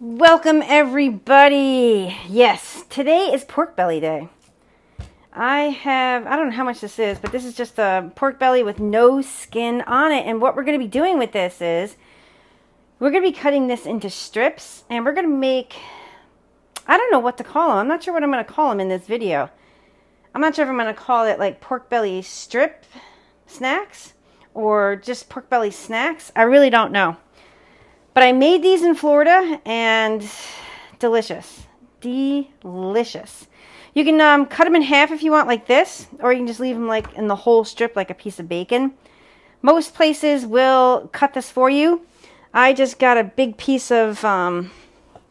Welcome everybody. Yes, today is pork belly day. I don't know how much this is, but this is just a pork belly with no skin on it. And what we're going to be doing with this is we're going to be cutting this into strips, and we're going to make, I don't know what to call them. I'm not sure what I'm going to call them in this video. I'm not sure if I'm going to call it like pork belly strip snacks or just pork belly snacks. I really don't know. But I made these in Florida, and delicious. Delicious. You can cut them in half if you want, like this, or you can just leave them like in the whole strip like a piece of bacon. Most places will cut this for you. I just got a big piece of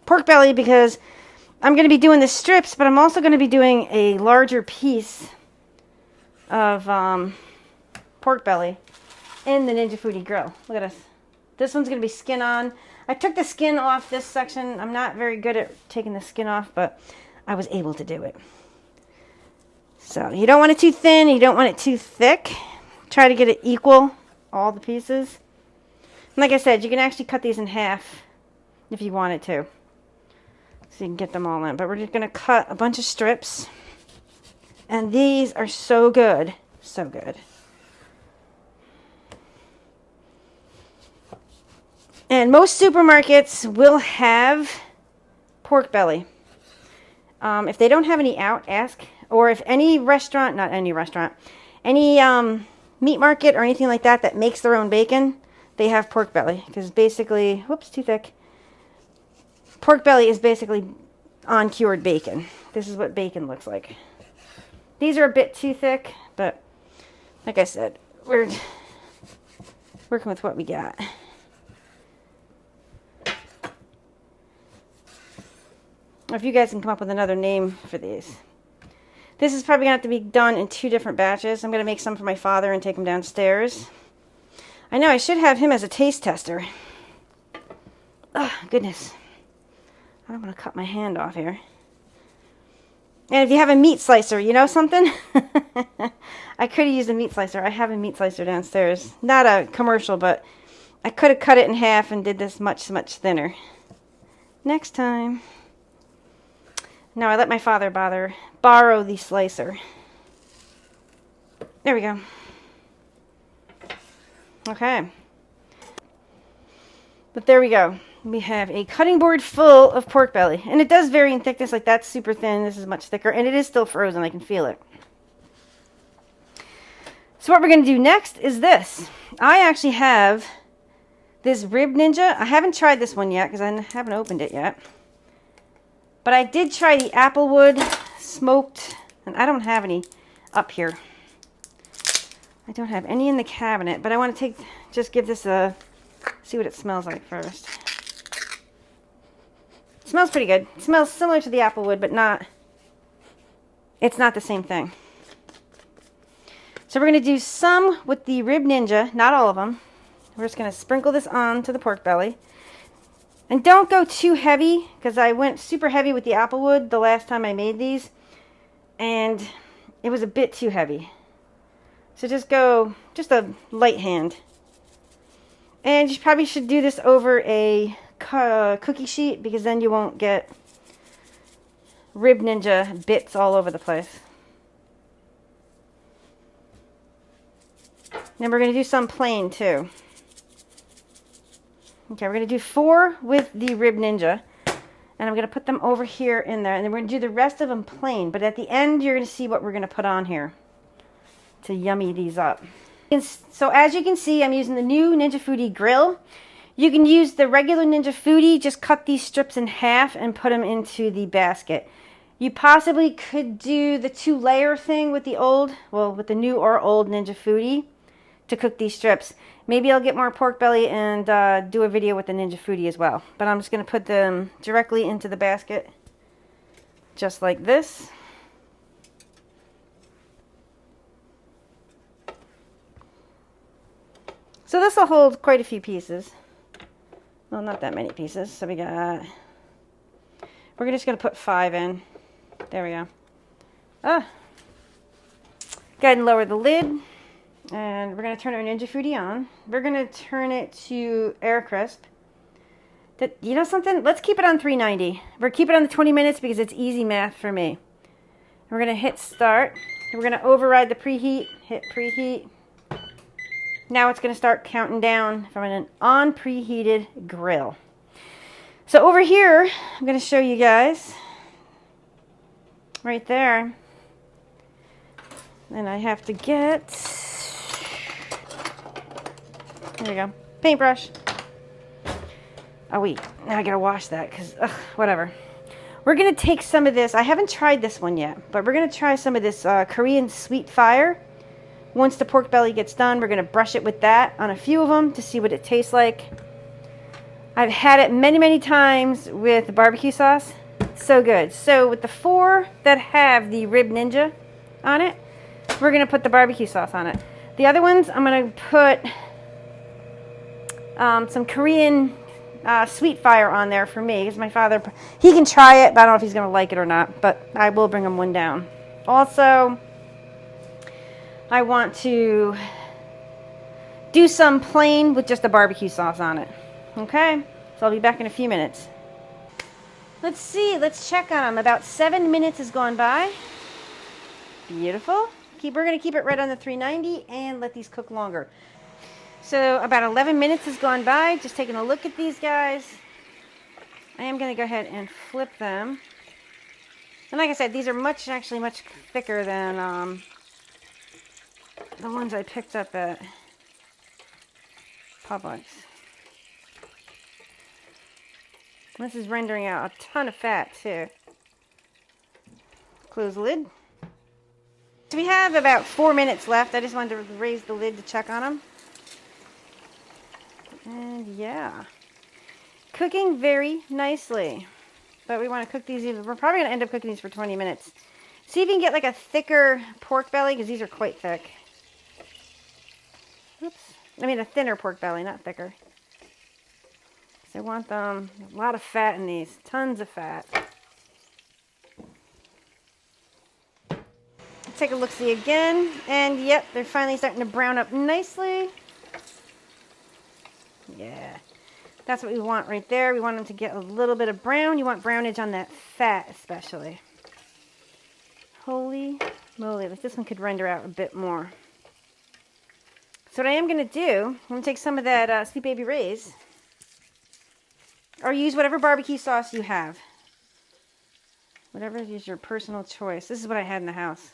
pork belly because I'm going to be doing the strips, but I'm also going to be doing a larger piece of pork belly in the Ninja Foodi grill. Look at this. This one's going to be skin on. I took the skin off this section. I'm not very good at taking the skin off, but I was able to do it. So you don't want it too thin. You don't want it too thick. Try to get it equal, all the pieces. And like I said, you can actually cut these in half if you wanted to. So you can get them all in. But we're just going to cut a bunch of strips. And these are so good. So good. And most supermarkets will have pork belly. If they don't have any out, ask. Or if any restaurant, not any restaurant, any meat market or anything like that that makes their own bacon, they have pork belly. Because basically, whoops, too thick. Pork belly is basically uncured bacon. This is what bacon looks like. These are a bit too thick, but like I said, we're working with what we got. If you guys can come up with another name for these. This is probably going to have to be done in 2 different batches. I'm going to make some for my father and take him downstairs. I know, I should have him as a taste tester. Oh, goodness. I don't want to cut my hand off here. And if you have a meat slicer, you know something? I could have used a meat slicer. I have a meat slicer downstairs. Not a commercial, but I could have cut it in half and did this much, much thinner. Next time. No, I let my father borrow the slicer. There we go. Okay. But there we go. We have a cutting board full of pork belly. And it does vary in thickness. Like that's super thin. This is much thicker. And it is still frozen. I can feel it. So what we're going to do next is this. I actually have this Rib Ninja. I haven't tried this one yet because I haven't opened it yet. But I did try the Applewood smoked, and I don't have any up here. I don't have any in the cabinet, but I want to just give this a, see what it smells like first. It smells pretty good. It smells similar to the Applewood, but it's not the same thing. So we're going to do some with the Rib Ninja, not all of them. We're just going to sprinkle this on to the pork belly. And don't go too heavy, because I went super heavy with the Applewood the last time I made these. And it was a bit too heavy. So just go, just a light hand. And you probably should do this over a cookie sheet, because then you won't get Rib Ninja bits all over the place. Then we're going to do some plain too. Okay, we're going to do 4 with the Rib Ninja. And I'm going to put them over here in there. And then we're going to do the rest of them plain. But at the end, you're going to see what we're going to put on here to yummy these up. And so as you can see, I'm using the new Ninja Foodi grill. You can use the regular Ninja Foodi. Just cut these strips in half and put them into the basket. You possibly could do the 2-layer thing with the with the new or old Ninja Foodi to cook these strips. Maybe I'll get more pork belly and do a video with the Ninja Foodi as well. But I'm just going to put them directly into the basket. Just like this. So this will hold quite a few pieces. Well, not that many pieces. So we're just going to put 5 in. There we go. Go ahead and lower the lid. And we're going to turn our Ninja Foodi on. We're going to turn it to air crisp. You know something? Let's keep it on 390. We're keeping it on the 20 minutes because it's easy math for me. We're going to hit start. We're going to override the preheat. Hit preheat. Now it's going to start counting down from an on preheated grill. So over here, I'm going to show you guys right there. And I have to get, there we go, paintbrush. Oh wait, now I gotta wash that because, whatever. We're gonna take some of this, I haven't tried this one yet, but we're gonna try some of this Korean sweet fire. Once the pork belly gets done, we're gonna brush it with that on a few of them to see what it tastes like. I've had it many, many times with barbecue sauce. So good. So with the 4 that have the Rib Ninja on it, we're gonna put the barbecue sauce on it. The other ones, I'm gonna put some Korean sweet fire on there for me because my father, he can try it, but I don't know if he's gonna like it or not, but I will bring him one down. Also, I want to do some plain with just the barbecue sauce on it. Okay, so I'll be back in a few minutes. Let's see, let's check on them. About 7 minutes has gone by. Beautiful. We're gonna keep it right on the 390 and let these cook longer. So about 11 minutes has gone by, just taking a look at these guys. I am going to go ahead and flip them. And like I said, these are actually much thicker than the ones I picked up at Publix. This is rendering out a ton of fat too. Close the lid. So we have about 4 minutes left. I just wanted to raise the lid to check on them. And yeah, cooking very nicely. But we want to cook these, we're probably going to end up cooking these for 20 minutes. See if you can get like a thicker pork belly, because these are quite thick. Oops. I mean a thinner pork belly, not thicker. So I want them, a lot of fat in these, tons of fat. Let's take a look-see again, and yep, they're finally starting to brown up nicely. Yeah, that's what we want right there. We want them to get a little bit of brown. You want brownage on that fat especially. Holy moly, like this one could render out a bit more. So what I am going to do, I'm going to take some of that Sweet Baby Ray's, or use whatever barbecue sauce you have. Whatever is your personal choice. This is what I had in the house.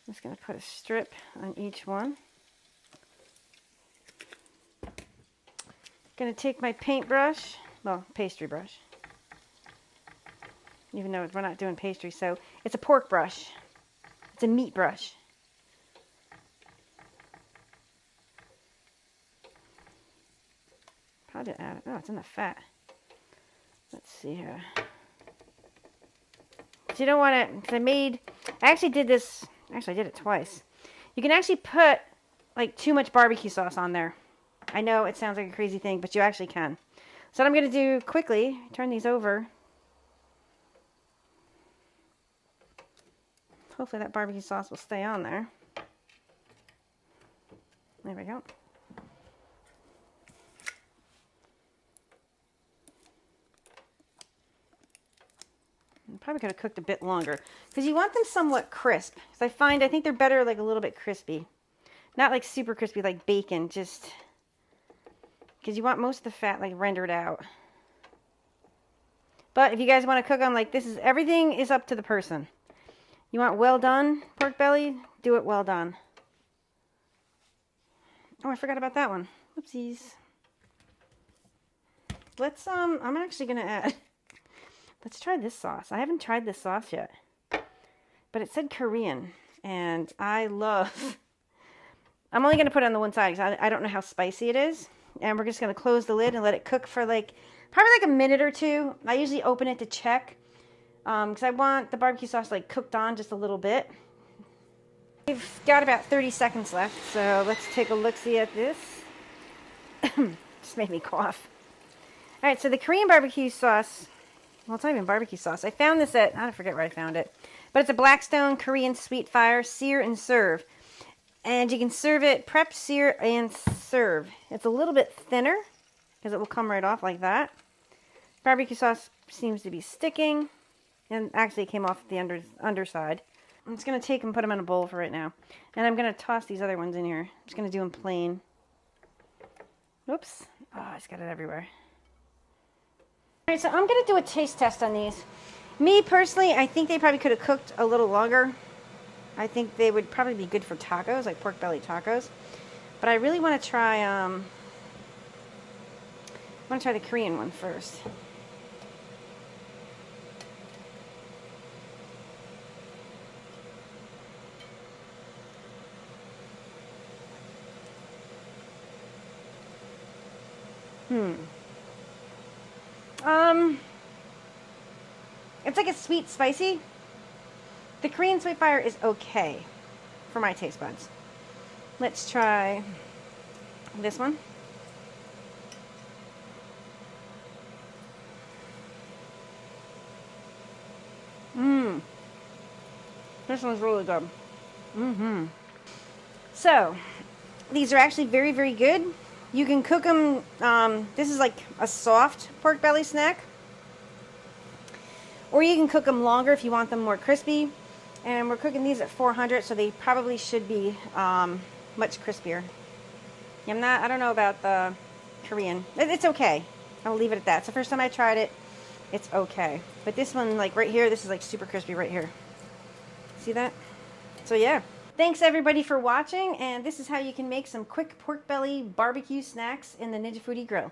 I'm just going to put a strip on each one. Going to take my paintbrush, well, pastry brush, even though we're not doing pastry, so it's a pork brush. It's a meat brush. Probably add it. Oh, it's in the fat. Let's see here. So you don't want it, because I actually did this, I did it twice. You can actually put like too much barbecue sauce on there. I know it sounds like a crazy thing, but you actually can. So what I'm going to do quickly, turn these over. Hopefully that barbecue sauce will stay on there. There we go. Probably could have cooked a bit longer because you want them somewhat crisp. Because I think they're better like a little bit crispy. Not like super crispy like bacon, just because you want most of the fat like rendered out. But if you guys want to cook them like this, everything is up to the person. You want well done pork belly, do it well done. Oh, I forgot about that one. Whoopsies. Let's I'm actually gonna add, let's try this sauce. I haven't tried this sauce yet, but it said Korean, and I'm only gonna put it on the one side because I don't know how spicy it is. And we're just going to close the lid and let it cook for probably like a minute or two. I usually open it to check because I want the barbecue sauce like cooked on just a little bit. We've got about 30 seconds left, so let's take a look-see at this. Just made me cough. All right, so the Korean barbecue sauce, well, it's not even barbecue sauce. I found this at, I forget where I found it, but it's a Blackstone Korean Sweet Fire Sear and Serve. And you can serve it, prep, sear, and serve. It's a little bit thinner. because it will come right off like that. Barbecue sauce seems to be sticking, and actually it came off the underside. I'm just going to take and put them in a bowl for right now. And I'm going to toss these other ones in here. I'm just going to do them plain. Oops. Oh, I just got it everywhere. Alright, so I'm going to do a taste test on these. Me, personally, I think they probably could have cooked a little longer. I think they would probably be good for tacos, like pork belly tacos. But I really want to try, the Korean one first. It's like a sweet spicy. The Korean sweet fire is okay for my taste buds. Let's try this one. This one's really good. So, these are actually very, very good. You can cook them, this is like a soft pork belly snack. Or you can cook them longer if you want them more crispy. And we're cooking these at 400, so they probably should be much crispier. I don't know about the Korean. It's okay. I'll leave it at that. It's the first time I tried it. It's okay. But this one, like right here, this is like super crispy right here. See that? So yeah. Thanks everybody for watching, and this is how you can make some quick pork belly barbecue snacks in the Ninja Foodi grill.